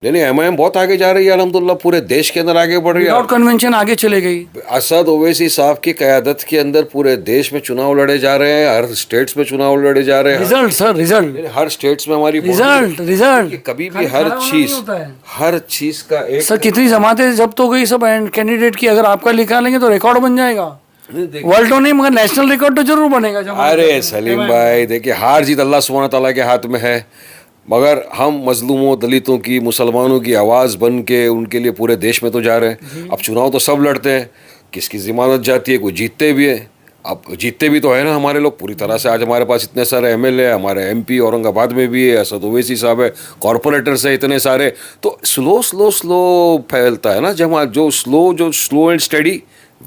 नहीं नहीं, एमआईएम बहुत आगे जा रही है अल्हम्दुलिल्लाह, पूरे देश के अंदर आगे बढ़ रही है। विदाउट कन्वेंशन आगे चले गई। असद ओवैसी साहब की क़यादत के अंदर पूरे देश में चुनाव लड़े जा रहे हैं, हर स्टेट्स में चुनाव लड़े जा रहे हैं। रिजल्ट सर, रिजल्ट हर स्टेट्स में हमारी रिजल्ट कभी भी हर चीज का एक सर, कितनी जमातें जब्त हो गई सब कैंडिडेट की, अगर आपका लिखा लेंगे तो रिकॉर्ड बन जाएगा। वर्ल्ड तो नहीं मगर नेशनल रिकॉर्ड तो जरूर बनेगा। अरे सलीम भाई देखिए, हार जीत अल्लाह सुब्हान ताला के हाथ में है, मगर हम मजलूमों, दलितों की, मुसलमानों की आवाज़ बन के उनके लिए पूरे देश में तो जा रहे हैं। अब चुनाव तो सब लड़ते हैं, किसकी ज़मानत जाती है, कोई जीतते भी है। अब जीतते भी तो है ना हमारे लोग पूरी तरह से। आज हमारे पास इतने सारे एमएलए, हमारे एमपी औरंगाबाद में भी है, असद ओवैसी साहब है, कॉरपोरेटर्स है इतने सारे। तो स्लो फैलता है ना, जब जो slow and steady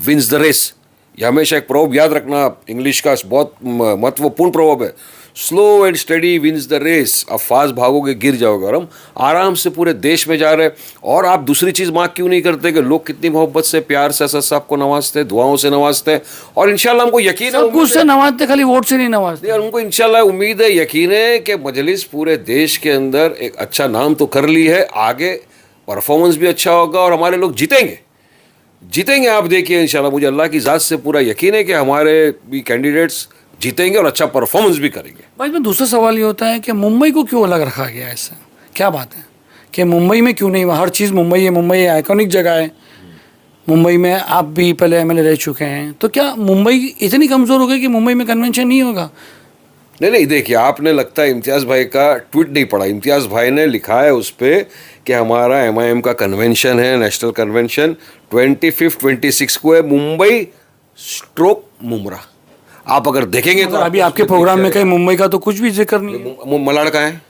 wins the race. ये हमेशा एक प्रॉवर्ब याद रखना, इंग्लिश का बहुत महत्वपूर्ण प्रॉवर्ब है। Slow and steady wins the race. अब फास्ट भागोगे गिर जाओगे, और हम आराम से पूरे देश में जा रहे हैं। और आप दूसरी चीज़ मार्क क्यों नहीं करते कि लोग कितनी मोहब्बत से, प्यार से असद साहब को नवाजते हैं, दुआओं से नवाजते हैं, और इंशाल्लाह हमको यकीन है, सब कुछ से नवाजते, खाली वोट से नहीं नवाजते। और उनको इंशाल्लाह उम्मीद है, यकीन है कि मजलिस पूरे देश के अंदर एक अच्छा नाम तो कर ली है, आगे परफॉर्मेंस भी अच्छा होगा और हमारे लोग जीतेंगे। आप देखिए इंशाल्लाह, मुझे अल्लाह की ज़ात से पूरा यकीन है कि हमारे भी कैंडिडेट्स जीतेंगे और अच्छा परफॉर्मेंस भी करेंगे। भाई में दूसरा सवाल ये होता है कि मुंबई को क्यों अलग रखा गया है, ऐसा क्या बात है कि मुंबई में क्यों नहीं? हर चीज़ मुंबई है, मुंबई आइकॉनिक जगह है। मुंबई में आप भी पहले एमएलए रह चुके हैं, तो क्या मुंबई इतनी कमज़ोर हो गई कि मुंबई में कन्वेंशन नहीं होगा? नहीं, देखिए आपने लगता है इम्तियाज़ भाई का ट्वीट नहीं पढ़ा। इम्तियाज़ भाई ने लिखा है उस पर कि हमारा एमआईएम का कन्वेंशन है, नेशनल कन्वेंशन 25, 26 को है, मुंबई स्ट्रोक मुमरा। आप अगर देखेंगे तो अभी आपके प्रोग्राम में कहीं मुंबई का तो कुछ भी जिक्र नहीं है। मलाड कहाँ है?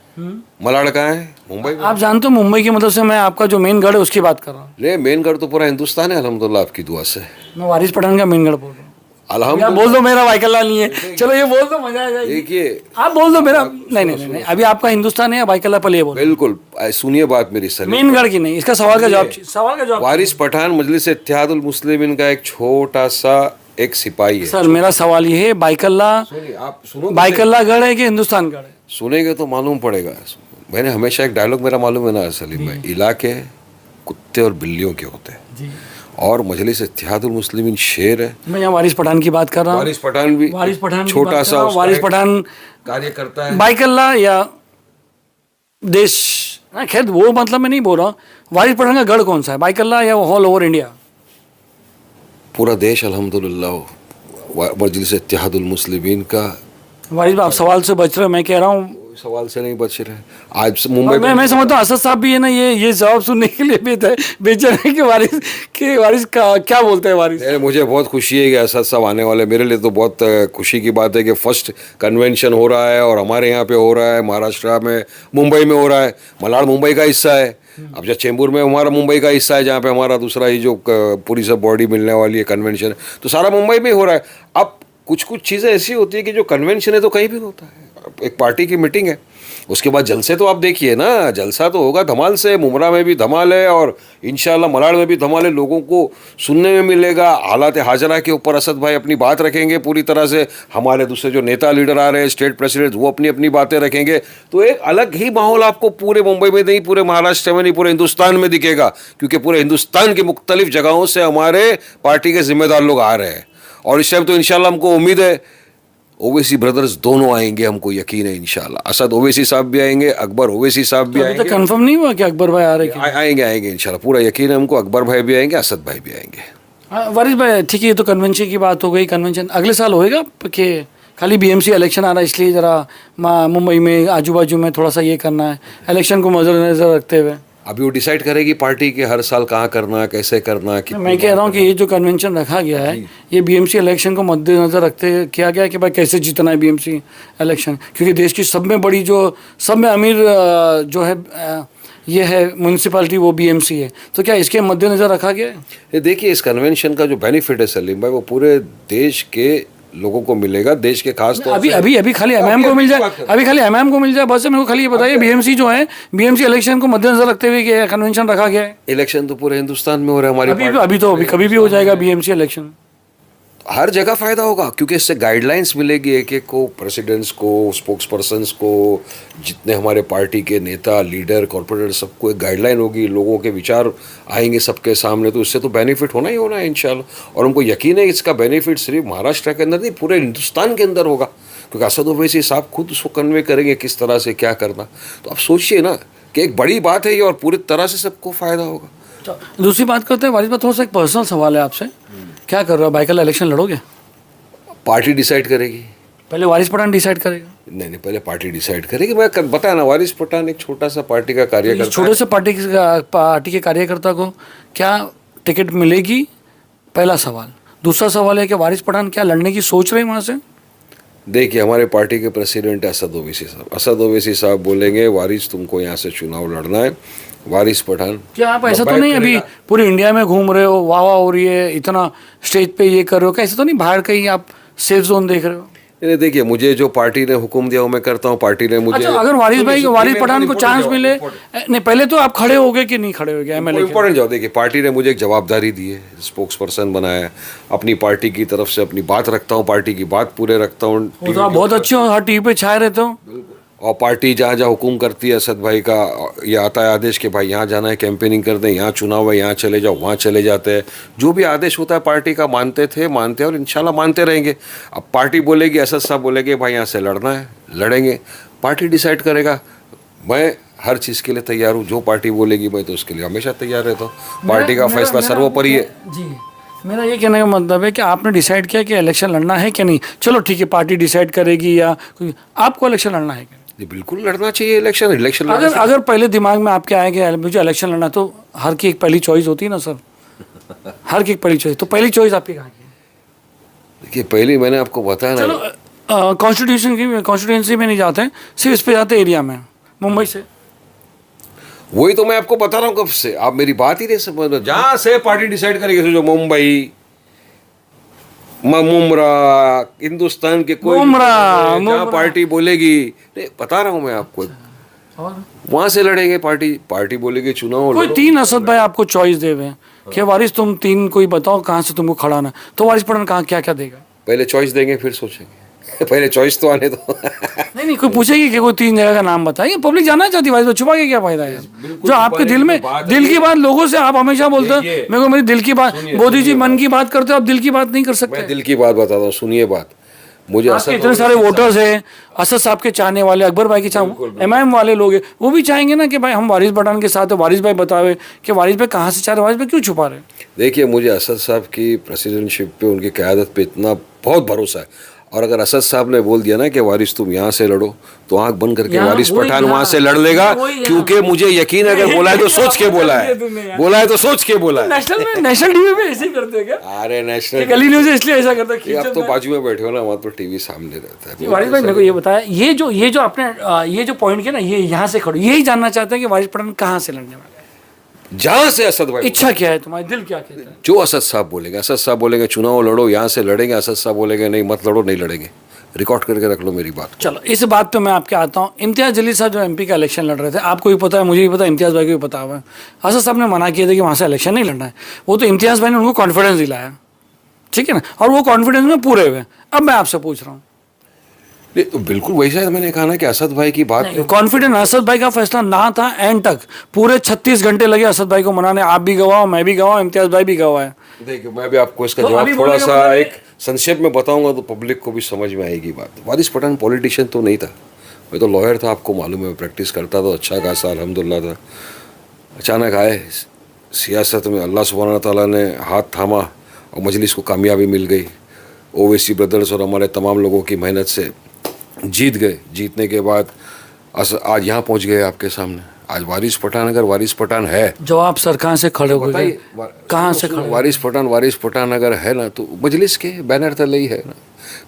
मलाड कहाँ है? मुंबई। आप जानते हो मुंबई की मतलब से मैं आपका जो मेन गढ़ है उसकी बात कर रहा हूँ। नहीं, मेन गढ़ तो पूरा हिंदुस्तान है अल्हम्दुलिल्लाह आपकी दुआ से। मैं वारिस पठान का मेन गढ़ बोल रहा हूँ। अल्हम्दुलिल्लाह बोल दो मेरा वाइकल्ला नहीं है, चलो ये बोल दो, मजा आ जाएगा। देखिए आप बोल दो मेरा। नहीं, अभी आपका हिंदुस्तान है, वाइकल्ला पहले बोल। बिल्कुल, सुनिए बात मेरी सर। मेन गढ़ की नहीं, इसका सवाल का जवाब। वारिस पठान मजलिस इत्तेहादुल मुस्लिमीन का एक छोटा सा एक सिपाही है। सर मेरा सवाल ये है, आप सुनो, बाइकल्ला गढ़ है कि हिंदुस्तान गढ़ है? सुनेंगे तो मालूम पड़ेगा। मैंने हमेशा एक डायलॉग मेरा मालूम है ना सलीम भाई, इलाके कुत्ते और बिल्लियों के होते हैं, और मजलिस इत्तेहादुल मुस्लिमीन शेर है। मैं यहाँ वारिस पठान की बात कर रहा हूँ। वारिस पठान भी छोटा सा वारिस पठान कार्य करता है। बाइकल्ला या देश, खैर वो मतलब मैं नहीं बोल रहा हूँ। वारिस पठान का गढ़ कौन सा है, बाइकल्ला या ऑल ओवर इंडिया? पूरा देश अल्हम्दुलिल्लाह मजलिस इत्तेहादुल मुस्लिमीन का। वारिस आप सवाल से बच रहे हो, मैं कह रहा हूँ सवाल से नहीं बच रहे। आज मुंबई मैं समझता हूँ असद साहब भी है ना, ये जवाब सुनने के लिए बेचैन है कि वारिस का क्या बोलते हैं वारिस। मुझे बहुत खुशी है कि असद साहब आने वाले। मेरे लिए तो बहुत खुशी की बात है कि फर्स्ट कन्वेंशन हो रहा है और हमारे यहाँ पे हो रहा है, महाराष्ट्र में, मुंबई में हो रहा है। मलाड मुंबई का हिस्सा है। अब जब चेंबूर में हमारा मुंबई का हिस्सा है, जहाँ पे हमारा दूसरा ही जो पूरी सब बॉडी मिलने वाली है कन्वेंशन, तो सारा मुंबई में हो रहा है। अब कुछ चीज़ें ऐसी होती है कि जो कन्वेंशन है तो कहीं भी होता है। एक पार्टी की मीटिंग है, उसके बाद जलसे तो आप देखिए ना, जलसा तो होगा धमाल से। मुमरा में भी धमाल है और इंशाल्लाह मलाड में भी धमाल है। लोगों को सुनने में मिलेगा। हालात हाजरा के ऊपर असद भाई अपनी बात रखेंगे पूरी तरह से। हमारे दूसरे जो नेता लीडर आ रहे हैं, स्टेट प्रेसिडेंट, वो अपनी अपनी बातें रखेंगे। तो एक अलग ही माहौल आपको पूरे मुंबई में नहीं, पूरे महाराष्ट्र में नहीं, पूरे हिंदुस्तान में दिखेगा, क्योंकि पूरे हिंदुस्तान की मुख्तलिफ जगहों से हमारे पार्टी के जिम्मेदार लोग आ रहे हैं। और इस टाइम तो इंशाल्लाह हमको उम्मीद है ओवैसी ब्रदर्स दोनों आएंगे, हमको यकीन है इंशाल्लाह। असद ओवैसी साहब भी आएंगे, अकबर ओवैसी साहब भी आएंगे। तो कंफर्म नहीं हुआ कि अकबर भाई आ रहे हैं? आएंगे इंशाल्लाह, पूरा यकीन है हमको। अकबर भाई भी आएंगे, असद भाई भी आएंगे। वारिस भाई ठीक है, ये तो कन्वेंशन की बात हो गई। कन्वेंशन अगले साल होएगा कि खाली बीएमसी इलेक्शन आ रहा है इसलिए ज़रा मुंबई में आजू बाजू में थोड़ा सा ये करना है, इलेक्शन को मद्देनजर रखते हुए? अभी वो डिसाइड करेगी पार्टी के हर साल कहाँ करना है, कैसे करना है। मैं कह रहा हूँ कि ये जो कन्वेंशन रखा गया है, ये बीएमसी इलेक्शन को मद्देनजर रखते किया गया है कि भाई कैसे जीतना है बीएमसी इलेक्शन, क्योंकि देश की सब में बड़ी जो सब में अमीर जो है ये है म्यूनसिपैलिटी, वो बीएमसी है। तो क्या इसके मद्देनजर रखा गया है? देखिए, इस कन्वेंशन का जो बेनिफिट है सलीम भाई, वो पूरे देश के लोगों को मिलेगा। देश के खास तौर से अभी खाली एमएम को मिल जाए, अभी खाली एमएम को मिल जाए बस। मेरे को खाली ये बताइए, बीएमसी जो है, बीएमसी इलेक्शन को मद्देनजर रखते हुए कन्वेंशन रखा गया है। इलेक्शन तो पूरे हिंदुस्तान में हो रहा है हमारी अभी तो कभी भी हो जाएगा बीएमसी इलेक्शन। हर जगह फ़ायदा होगा, क्योंकि इससे गाइडलाइंस मिलेगी एक एक को, प्रेसिडेंट्स को, स्पोक्स पर्सनस को, जितने हमारे पार्टी के नेता, लीडर, कॉर्पोरेटर, सबको एक गाइडलाइन होगी, लोगों के विचार आएंगे सबके सामने, तो इससे तो बेनिफिट होना ही होना है इंशाल्लाह। और हमको यकीन है इसका बेनिफिट सिर्फ महाराष्ट्र के अंदर नहीं, पूरे हिंदुस्तान के अंदर होगा, क्योंकि असद ओवैसी साहब खुद उसको कन्वे करेंगे किस तरह से क्या करना। तो आप सोचिए ना कि एक बड़ी बात है ये, और पूरी तरह से सबको फ़ायदा होगा। दूसरी बात करते हैं वारिस भाई, थोड़ा सा एक पर्सनल सवाल है आपसे, क्या कर रहे हो, बाइकल इलेक्शन लड़ोगे? पार्टी डिसाइड करेगी। पहले वारिस पठान डिसाइड करेगा? नहीं, पहले पार्टी डिसाइड करेगी। मैं बताया ना, वारिस पठान एक छोटा सा पार्टी का कार्यकर्ता, छोटे से पार्टी के कार्यकर्ता को क्या टिकट मिलेगी, पहला सवाल। दूसरा सवाल है कि वारिस पठान क्या लड़ने की सोच रहे हैं वहाँ से? देखिए, हमारे पार्टी के प्रेसिडेंट है असद ओवैसी साहब। असद ओवैसी साहब बोलेंगे वारिस तुमको यहाँ से चुनाव लड़ना है, वारिस पठान। क्या आप ऐसा तो नहीं अभी पूरी इंडिया में घूम रहे हो, वाह वाह हो रही है, इतना स्टेज पे ये कर रहे हो, क्या ऐसा तो नहीं बाहर कहीं आप सेफ जोन देख रहे हो? नहीं, देखिए, मुझे जो पार्टी ने हुक्म दिया वो मैं करता हूँ। पार्टी ने मुझे, अच्छा, अगर वारिस पठान को चांस मिले, नहीं पहले तो आप खड़े हो गए कि नहीं खड़े हो गए एमएलए? इंपॉर्टेंट जाओ, देखिए, पार्टी ने मुझे एक जवाबदारी दी है, स्पोक्स पर्सन बनाया है, अपनी पार्टी की तरफ से अपनी बात रखता हूँ, पार्टी की बात पूरे रखता हूँ। तो आप बहुत अच्छे हो, हर टीवी पे छाए रहते हो। और पार्टी जहाँ जहाँ हुक्म करती है असद भाई का, ये आता है आदेश कि भाई यहाँ जाना है, कैंपेनिंग करते हैं, यहाँ चुनाव है, यहाँ चले जाओ, वहाँ चले जाते हैं। जो भी आदेश होता है पार्टी का मानते थे, मानते हैं और इंशाल्लाह मानते रहेंगे। अब पार्टी बोलेगी, असद साहब बोलेंगे भाई यहाँ से लड़ना है, लड़ेंगे, पार्टी डिसाइड करेगा। मैं हर चीज़ के लिए तैयार हूँ, जो पार्टी बोलेगी मैं तो उसके लिए हमेशा तैयार रहता हूँ। पार्टी का फैसला सर्वोपरि है जी। मेरा ये कहने का मतलब है कि आपने डिसाइड किया कि इलेक्शन लड़ना है कि नहीं, चलो ठीक है, पार्टी डिसाइड करेगी, या आपको इलेक्शन लड़ना है कि जी, बिल्कुल लड़ना चाहिए इलेक्शन। अगर पहले दिमाग में आपके आए कि मुझे इलेक्शन लड़ना, तो हर की एक पहली चॉइस होती है ना सर, हर की एक पहली चॉइस, तो पहली चॉइस आपकी कहाँ की है? देखिए, पहली मैंने आपको बताया ना, चलो कॉन्स्टिट्यूंसी में नहीं जाते हैं, सिर्फ इस पे जाते एरिया में, मुंबई से। वही तो मैं आपको बता रहा हूँ कब से, आप मेरी बात ही नहीं समझ रहे। जहाँ से पार्टी डिसाइड करेगी, जो मुंबई, मुमरा, हिंदुस्तान के कोई जहाँ पार्टी बोलेगी, नहीं बता रहा हूँ मैं आपको, और वहाँ से लड़ेंगे। पार्टी बोलेगी चुनाव कोई लड़ो। 3 असद भाई आपको चॉइस देवे कि वारिस तुम 3 कोई बताओ कहाँ से तुमको खड़ाना, तो वारिस पठान कहाँ क्या क्या देगा? पहले चॉइस देंगे फिर सोचेंगे। पहले चॉइस तो आने दो। नहीं, कोई पूछेगी कि कोई 3 जगह का नाम बताइए, पब्लिक जानना चाहती है, छुपा के क्या फायदा है? जो आपके दिल में, दिल की बात लोगों से आप हमेशा बोलते हो, मेरे को मेरी दिल की बात, मोदी जी मन की बात करते हो, आप दिल की बात नहीं कर सकते। मैं दिल की बात बताता हूँ, सुनिए बात। मुझे इतने सारे वोटर्स हैं, असद साहब के चाहने वाले, अकबर भाई के चाहने, एमआईएम वाले लोग हैं, वो भी चाहेंगे ना कि भाई हम वारिस पठान के साथ है, वारिस भाई बतावे कि वारिस भाई कहाँ से चाह रहे, वारिस भाई क्यों छुपा रहे? देखिए, मुझे असद साहब की प्रेसिडेंटशिप पे, उनकी क़यादत पे इतना बहुत भरोसा है। और अगर असद साहब ने बोल दिया ना कि वारिस तुम यहाँ से लड़ो, तो आंख बंद करके वारिस पठान वहाँ से लड़ लेगा, क्योंकि मुझे यकीन है, अगर बोला है तो सोच के बोला है, बोला है तो सोच के बोला है। नेशनल टीवी पे ऐसे ही करते हैं क्या? अरे नेशनल गली न्यूज़ इसलिए ऐसा करता है, आप तो बाजू में बैठे हो ना, वहाँ तो टीवी सामने रहता है। वारिस भाई मेरे को ये बताया, ये जो आपने ये जो पॉइंट किया ना, ये यहाँ से खड़ो, यही जानना चाहते हैं कि वारिस पठान कहाँ से लड़ने वाले हैं, जहाँ से असद भाई, इच्छा क्या है तुम्हारी, दिल क्या कहता है? जो असद साहब बोलेंगे चुनाव लड़ो, यहाँ से लड़ेंगे, असद साहब बोलेंगे नहीं मत लड़ो, नहीं लड़ेंगे। रिकॉर्ड करके रख लो मेरी बात। चलो, इस बात पे मैं आपके आता हूँ। इम्तियाज़ जलील साहब जो एमपी का इलेक्शन लड़ रहे थे, आपको भी पता है, मुझे भी पता है, इम्तियाज़ भाई को भी पता हुआ है, असद साहब ने मना किया था कि वहाँ से इलेक्शन नहीं लड़ना है। वो तो इम्तियाज़ भाई ने उनको कॉन्फिडेंस दिलाया, ठीक है ना, और वो कॉन्फिडेंस में पूरे हुए। अब मैं आपसे पूछ रहा हूँ, नहीं तो बिल्कुल वैसा है, मैंने कहा ना कि असद भाई की बात, कॉन्फिडेंस असद भाई का फैसला ना था एंड तक, पूरे 36 घंटे लगे असद भाई को मनाने। आप भी गवाह, मैं भी गवाह, इम्तियाज़ भाई भी गवाह है। देखिए, मैं भी आपको इसका जवाब थोड़ा सा एक संक्षेप में बताऊंगा तो पब्लिक को भी समझ में आएगी बात। वारिस पठान पॉलिटिशियन तो नहीं था, मैं तो लॉयर था, आपको मालूम है, प्रैक्टिस करता था, अच्छा खासा अल्हम्दुलिल्लाह था। अचानक आए सियासत में, अल्लाह सुब्हानहू तआला ने हाथ थामा और मजलिस को कामयाबी मिल गई। ओवैसी ब्रदर्स और हमारे तमाम लोगों की मेहनत से जीत गए। जीतने के बाद आज यहाँ पहुँच गए आपके सामने। आज वारिस पठान, अगर वारिस पठान है, जवाब सर कहाँ से खड़े हो गए, कहाँ से खड़े? वारिस पठान अगर है ना, तो मजलिस के बैनर तले ही है ना।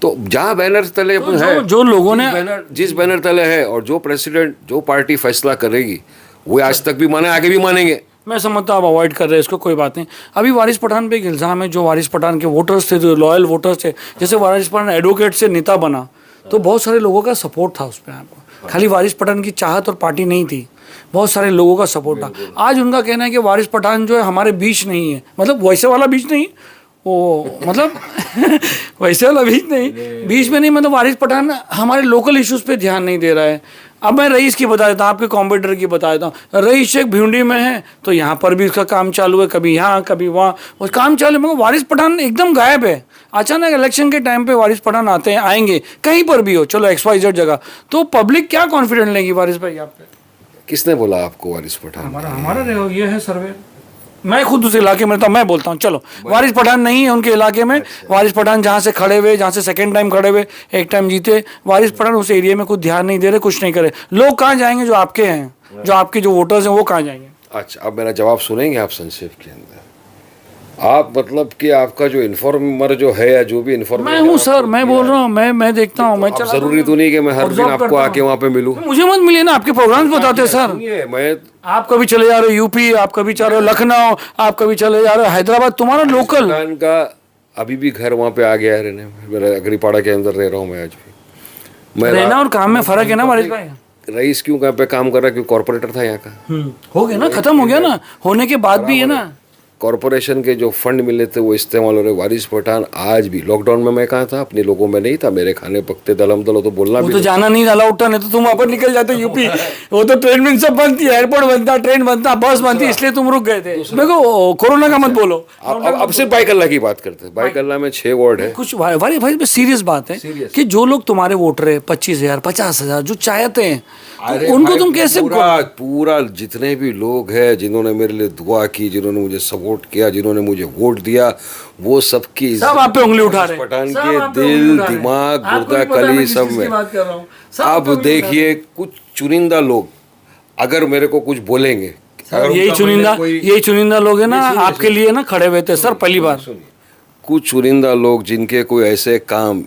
तो जहाँ बैनर तले है, जो लोगों ने जिस बैनर तले है, और जो प्रेसिडेंट, जो पार्टी फैसला करेगी, वो आज तक भी माने, आगे भी मानेंगे। मैं समझता हूँ आप अवॉइड कर रहे हैं इसको, कोई बात नहीं। अभी वारिस पठान पे एक इल्ज़ाम है, जो वारिस पठान के वोटर्स थे, जो लॉयल वोटर्स थे, जैसे वारिस पठान एडवोकेट से नेता बना, तो बहुत सारे लोगों का सपोर्ट था उस पर। आपको खाली वारिस पठान की चाहत और पार्टी नहीं थी, बहुत सारे लोगों का सपोर्ट था। आज उनका कहना है कि वारिस पठान जो है हमारे बीच नहीं है, मतलब वैसे वाला बीच नहीं, वो मतलब वैसे वाला बीच नहीं, बीच में नहीं, मतलब वारिस पठान हमारे लोकल इश्यूज पे ध्यान नहीं दे रहा है। अब मैं रईस की बता देता हूँ, आपके कॉम्पिटिटर की बता देता हूँ। रईस एक भिंडी में है तो यहाँ पर भी उसका काम चालू है, कभी यहाँ कभी वहाँ वो काम चालू है, मगर वारिस पठान एकदम गायब है। अचानक इलेक्शन के टाइम पे वारिस पठान आते हैं, आएंगे कहीं पर भी हो, चलो XYZ जगह, तो पब्लिक क्या कॉन्फिडेंट लेगी वारिस भाई आप पे? किसने बोला आपको वारिस पठान? हमारा ये है सर्वे, मैं खुद उस इलाके में रहता हूँ, मैं बोलता हूँ चलो वारिस पठान नहीं है उनके इलाके में। वारिस पठान जहाँ से खड़े हुए, जहाँ से सेकंड टाइम खड़े हुए, एक टाइम जीते, वारिस पठान उस एरिया में कुछ ध्यान नहीं दे रहे, कुछ नहीं करे। लोग कहाँ जाएंगे जो आपके हैं, जो आपके जो वोटर्स हैं वो कहाँ जाएंगे? अच्छा, अब मेरा जवाब सुनेंगे आप संक्षेप के अंदर? आप मतलब कि आपका जो इन्फॉर्मर जो है या जो भी इन्फॉर्मर मैं हूँ सर, मैं बोल रहा हूँ, मैं देखता हूँ, मैं चला। जरूरी तो नहीं कि मैं हर दिन आपको आके वहाँ पे मिलूं। मुझे मत मिलिए ना, आपके प्रोग्राम्स बताते हैं सर। सुनिए, मैं आप कभी चले जा रहे हो यूपी, आप कभी चले रहे हो लखनऊ, आप कभी चले जा रहे हो हैदराबाद, तुम्हारा लोकल पठान का अभी भी घर वहाँ पे आ गया है रहने में। मेरा अग्रीपाड़ा के अंदर रह रहा हूँ मैं आज भी। मैं रहना और काम में फर्क है ना वारिस भाई। रईस क्यों कहाँ पे काम कर रहा है? क्योंकि कॉर्पोरेटर था यहाँ का। हो गया ना, खत्म हो गया ना, होने के बाद भी है ना। कॉरपोरेशन के जो फंड मिले थे वो इस्तेमाल हो रहे। वारिस पठान आज भी, लॉकडाउन में मैं कहाँ था? अपने लोगों में नहीं था, मेरे खाने पकते दलम दल, तो बोलना वो भी तो जाना नहीं अलाउड था, नहीं तो तुम वहाँ पर निकल जाते यूपी। वो तो ट्रेन में सब बनती है, एयरपोर्ट बनता, ट्रेन बनता, बस बनती, इसलिए तुम रुक गए थे। देखो कोरोना का मत बोलो। अब सिर्फ बाईकल्ला की बात करते हैं। बाईकल्ला में 6 वार्ड है। कुछ भाई भाई सीरियस बात है कि जो लोग तुम्हारे वोटर है 25,000 50,000 जो चाहते हैं, तो उनको तुम कैसे? पूरा जितने भी लोग हैं जिन्होंने मेरे लिए दुआ की, जिन्होंने मुझे सपोर्ट किया, जिन्होंने मुझे वोट दिया, वो सबकी सब आप पे उंगली उठा रहे हैं। पठान के दिल, दिमाग, गुर्दा, कली सब में। अब देखिए, कुछ चुनिंदा लोग अगर मेरे को कुछ बोलेंगे, यही चुनिंदा लोग है ना आपके लिए ना खड़े हुए थे सर पहली बार। कुछ चुनिंदा लोग जिनके कोई ऐसे काम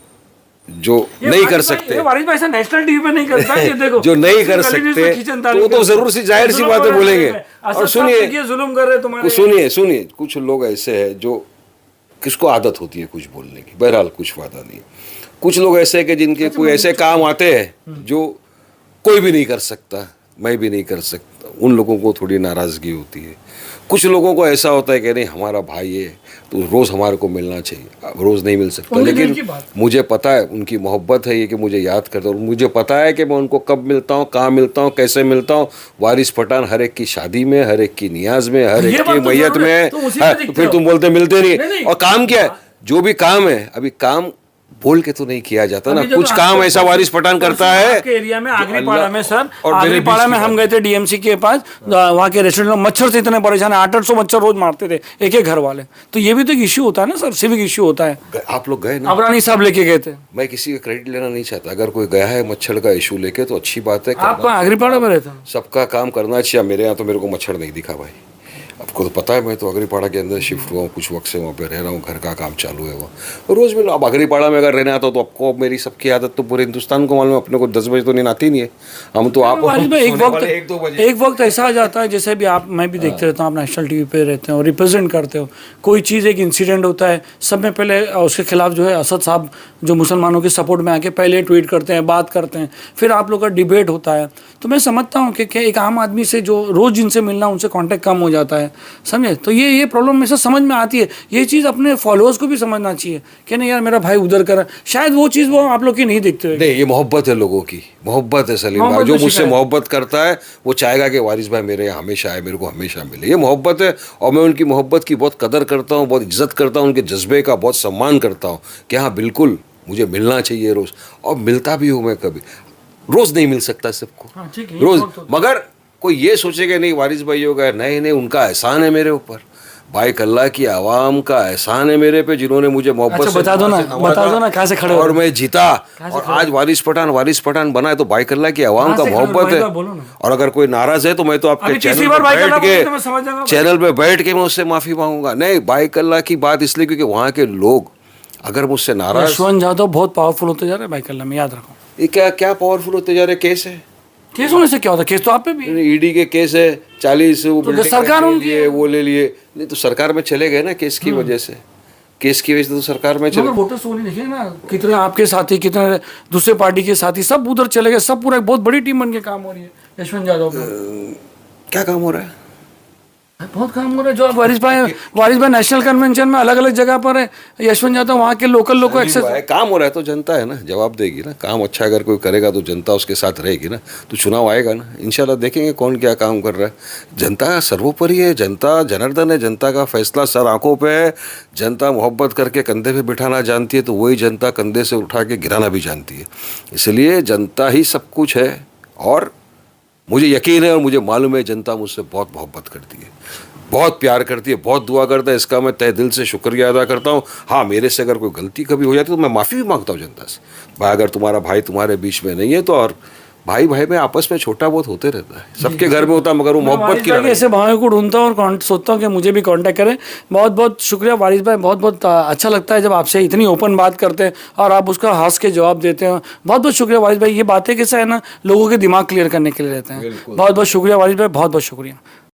जो नहीं कर सकते, वारिस भाई ऐसा नेशनल टीवी पे नहीं करता है, ये देखो जो नहीं कर सकते, तो जरूर सी जाहिर सी बात है बोलेंगे। और सुनिए, जुल्म कर रहे तुम्हारे, सुनिए कुछ लोग ऐसे हैं जो किसको आदत होती है कुछ बोलने की, बहरहाल कुछ वादा नहीं। कुछ लोग ऐसे हैं कि जिनके कोई ऐसे काम आते हैं जो कोई भी नहीं कर सकता, मैं भी नहीं कर सकता, उन लोगों को थोड़ी नाराज़गी होती है। कुछ लोगों को ऐसा होता है कि नहीं हमारा भाई है तो रोज़ हमारे को मिलना चाहिए, अब रोज़ नहीं मिल सकता, लेकिन मुझे पता है उनकी मोहब्बत है ये कि मुझे याद करते हैं, और मुझे पता है कि मैं उनको कब मिलता हूँ, कहाँ मिलता हूँ, कैसे मिलता हूँ। वारिस पठान हर एक की शादी में, हर एक की नियाज में, हर एक की मैयत में, फिर तुम बोलते मिलते नहीं। और काम क्या है? जो भी काम है, अभी काम बोल के तो नहीं किया जाता ना, कुछ काम ऐसा वारिस पठान करता है। आपके एरिया में आगरीपाड़ा में सर, आगरीपाड़ा में हम गए थे DMC के पास, वहाँ के रेस्टोरेंट में मच्छर से इतने परेशान है, 800 मच्छर रोज मारते थे एक एक घर वाले। तो ये भी तो एक इश्यू होता है ना सर, सिविक इश्यू होता है। आप लोग गए ना? अबरानी साहब लेके गए थे। मैं किसी का क्रेडिट लेना नहीं चाहता, अगर कोई गया है मच्छर का इशू लेके तो अच्छी बात है। आप आगरीपाड़ा में रहते हैं, सबका काम करना चाहिए। मेरे यहाँ तो मेरे को मच्छर नहीं दिखा भाई, आपको तो पता है, मैं तो अग्रीपाड़ा के अंदर शिफ्ट हुआ हूँ, कुछ वक्त से वहाँ पे रह रहा हूँ, घर का काम चालू है वहाँ, रोज़ मिलो। अब अग्रीपाड़ा में अगर रहने आता तो आपको, मेरी सबकी आदत तो पूरे हिंदुस्तान को मालूम है, अपने को 10 बजे तो नींद आती नहीं है। हम तो आप एक वक्त ऐसा आ जाता है, जैसे भी आप, मैं भी देखते रहता हूँ, आप नेशनल टीवी पे रहते हो, रिप्रेजेंट करते हो, कोई चीज़ एक इंसिडेंट होता है, सब में पहले उसके खिलाफ जो है असद साहब जो मुसलमानों के सपोर्ट में आके पहले ट्वीट करते हैं, बात करते हैं, फिर आप लोग का डिबेट होता है। तो मैं समझता हूँ कि एक आम आदमी से जो रोज़ जिनसे मिलना उनसे कॉन्टेक्ट कम हो जाता है, समझे? तो ये प्रॉब्लम में से समझ में आती है। ये चीज़ अपने फॉलोअर्स को भी समझना चाहिए कि नहीं यार मेरा भाई उधर कर, शायद वो चीज़ वो आप लोग की नहीं दिखते। नहीं, ये मोहब्बत है, लोगों की मोहब्बत है सलीम भाई। जो मुझसे मोहब्बत करता है वो चाहेगा कि वारिस भाई मेरे यहाँ हमेशा आए, मेरे को हमेशा मिले। ये मोहब्बत है, और मैं उनकी मोहब्बत की बहुत कदर करता हूँ, बहुत इज्जत करता हूँ, उनके जज्बे का बहुत सम्मान करता हूँ कि हाँ बिल्कुल मुझे मिलना चाहिए रोज़, और मिलता भी हूँ मैं। कभी रोज़ नहीं मिल सकता सबको रोज़, मगर कोई ये सोचेगा नहीं वारिस भाई हो गए, नहीं नहीं, उनका एहसान है मेरे ऊपर, भाई कल्ला की आवाम का एहसान है मेरे पे, जिन्होंने मुझे मोहब्बत से बता दो ना कहाँ से खड़े और मैं जीता, और आज वारिस पठान बना है तो भाई कल्ला की आवाम का मोहब्बत है। और अगर कोई नाराज है तो मैं तो आपके चैनल पे बैठ के मैं उससे माफी मांगूंगा। नहीं, भाई कल्ला की बात इसलिए क्योंकि वहाँ के लोग अगर मुझसे नाराज, यशवंत यादव बहुत पावरफुल होते जा रहे हैं भाई कल्ला में, याद रखो। ये क्या पावरफुल होते जा रहे? केस है, केस होने से क्या होता है? केस तो आप पे भी, ईडी के केस है 40, तो सरकार उनकी वो ले लिए। नहीं तो सरकार में चले गए ना केस की वजह से, केस की वजह से तो सरकार में चले। वोटर्स वो नहीं देखे ना, कितने आपके साथी, कितने दूसरे पार्टी के साथी, सब उधर चले गए, सब पूरा एक बहुत बड़ी टीम बन के काम हो रही है यशवंत यादव पे। क्या काम हो रहा है? बहुत काम हो रहा है जो आप वारिस भाई नेशनल कन्वेंशन में अलग अलग जगह पर है, यशवंत यादव वहाँ के लोकल लोग को एक्सेस काम हो रहा है तो जनता है ना जवाब देगी ना। काम अच्छा अगर कोई करेगा तो जनता उसके साथ रहेगी ना, तो चुनाव आएगा ना, इंशाल्लाह देखेंगे कौन क्या काम कर रहा है। जनता सर्वोपरि है, जनता जनार्दन है, जनता का फैसला सर आंखों पे है। जनता मोहब्बत करके कंधे पे बिठाना जानती है, तो वही जनता कंधे से उठा के गिराना भी जानती है। इसलिए जनता ही सब कुछ है, और मुझे यकीन है और मुझे मालूम है जनता मुझसे बहुत मोहब्बत करती है, बहुत प्यार करती है, बहुत दुआ करता है। इसका मैं तहे दिल से शुक्रिया अदा करता हूँ। हाँ, मेरे से अगर कोई गलती कभी हो जाती है तो मैं माफ़ी भी मांगता हूँ जनता से। भाई अगर तुम्हारा भाई तुम्हारे बीच में नहीं है तो, और भाई भाई में आपस में छोटा बहुत होते रहता है, सबके घर में होता है, मगर वो मोहब्बत की ऐसे भाइयों को ढूंढता हूँ और सोचता हूँ कि मुझे भी कांटेक्ट करें। बहुत बहुत शुक्रिया वारिस भाई, बहुत बहुत अच्छा लगता है जब आपसे इतनी ओपन बात करते हैं और आप उसका हंस के जवाब देते हैं। बहुत बहुत शुक्रिया वारिस भाई, ये बातें कैसा है ना, लोगों के दिमाग क्लियर करने के लिए रहते हैं। बहुत बहुत शुक्रिया वारिस भाई, बहुत बहुत शुक्रिया।